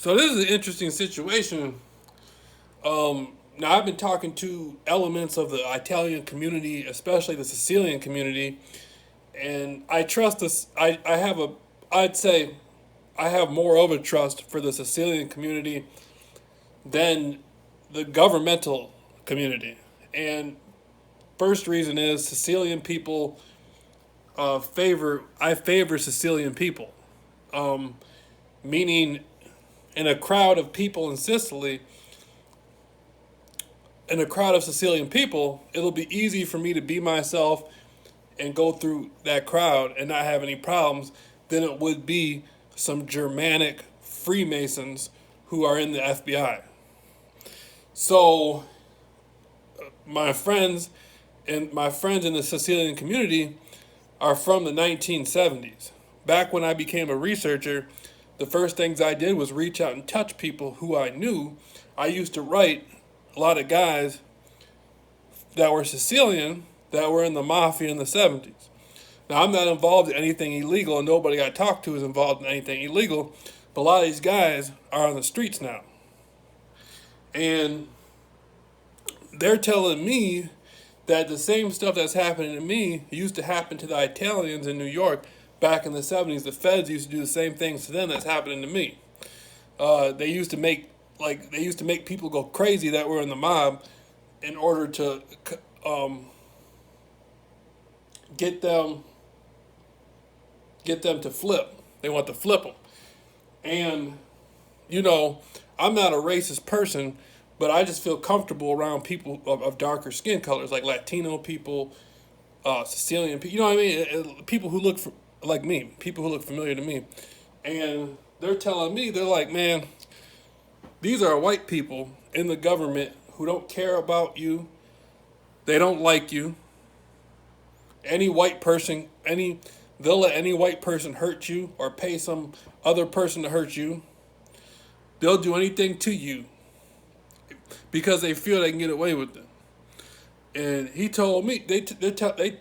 So this is an interesting situation. Now I've been talking to elements of the Italian community, especially the Sicilian community, and I trust this. I have a, I'd say, I have more of a trust for the Sicilian community than the governmental community. And first reason is Sicilian people I favor Sicilian people, meaning in a crowd of people in Sicily, in a crowd of Sicilian people, it'll be easy for me to be myself and go through that crowd and not have any problems than it would be some Germanic Freemasons who are in the FBI. So my friends my friends in the Sicilian community are from the 1970s. Back when I became a researcher, the first things I did was reach out and touch people who I knew. I used to write a lot of guys that were Sicilian that were in the mafia in the 70s. Now, I'm not involved in anything illegal, and nobody I talk to is involved in anything illegal, but a lot of these guys are on the streets now. And they're telling me that the same stuff that's happening to me used to happen to the Italians in New York back in the 70s. The feds used to do the same things to them that's happening to me. They used to make people go crazy that were in the mob in order to get them to flip. They want to flip them. And I'm not a racist person, but I just feel comfortable around people of darker skin colors, like Latino people, Sicilian people. You know what I mean? People who look like me, people who look familiar to me. And they're telling me, they're like, man, these are white people in the government who don't care about you. They don't like you. Any white person, they'll let any white person hurt you or pay some other person to hurt you. They'll do anything to you because they feel they can get away with it. And he told me, they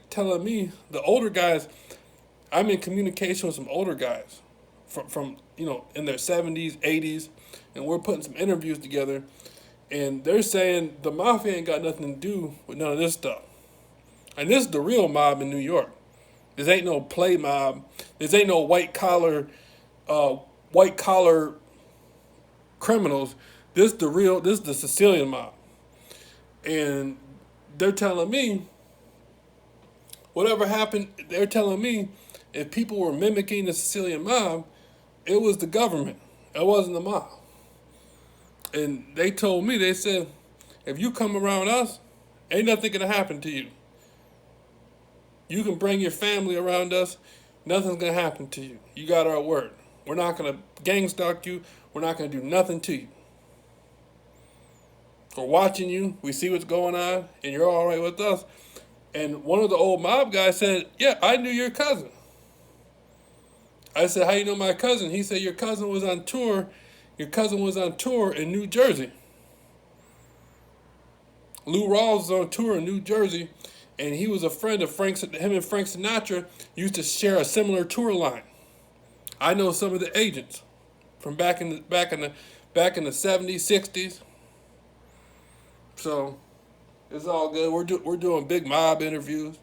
telling me, the older guys, I'm in communication with some older guys from in their 70s, 80s, and we're putting some interviews together, and they're saying the mafia ain't got nothing to do with none of this stuff. And this is the real mob in New York. This ain't no play mob. This ain't no white collar criminals. This is the Sicilian mob. And they're telling me, whatever happened, they're telling me if people were mimicking the Sicilian mob, it was the government. It wasn't the mob. And they told me, they said, if you come around us, ain't nothing gonna happen to you. You can bring your family around us, nothing's gonna happen to you. You got our word. We're not gonna gang stalk you. We're not gonna do nothing to you. We're watching you. We see what's going on, and you're all right with us. And one of the old mob guys said, yeah, I knew your cousin. I said, how you know my cousin? He said, your cousin was on tour. Your cousin was on tour in New Jersey. Lou Rawls was on tour in New Jersey, and he was a friend of Frank's. Him and Frank Sinatra used to share a similar tour line. I know some of the agents from back in the 70s, 60s. So it's all good. We're doing big mob interviews,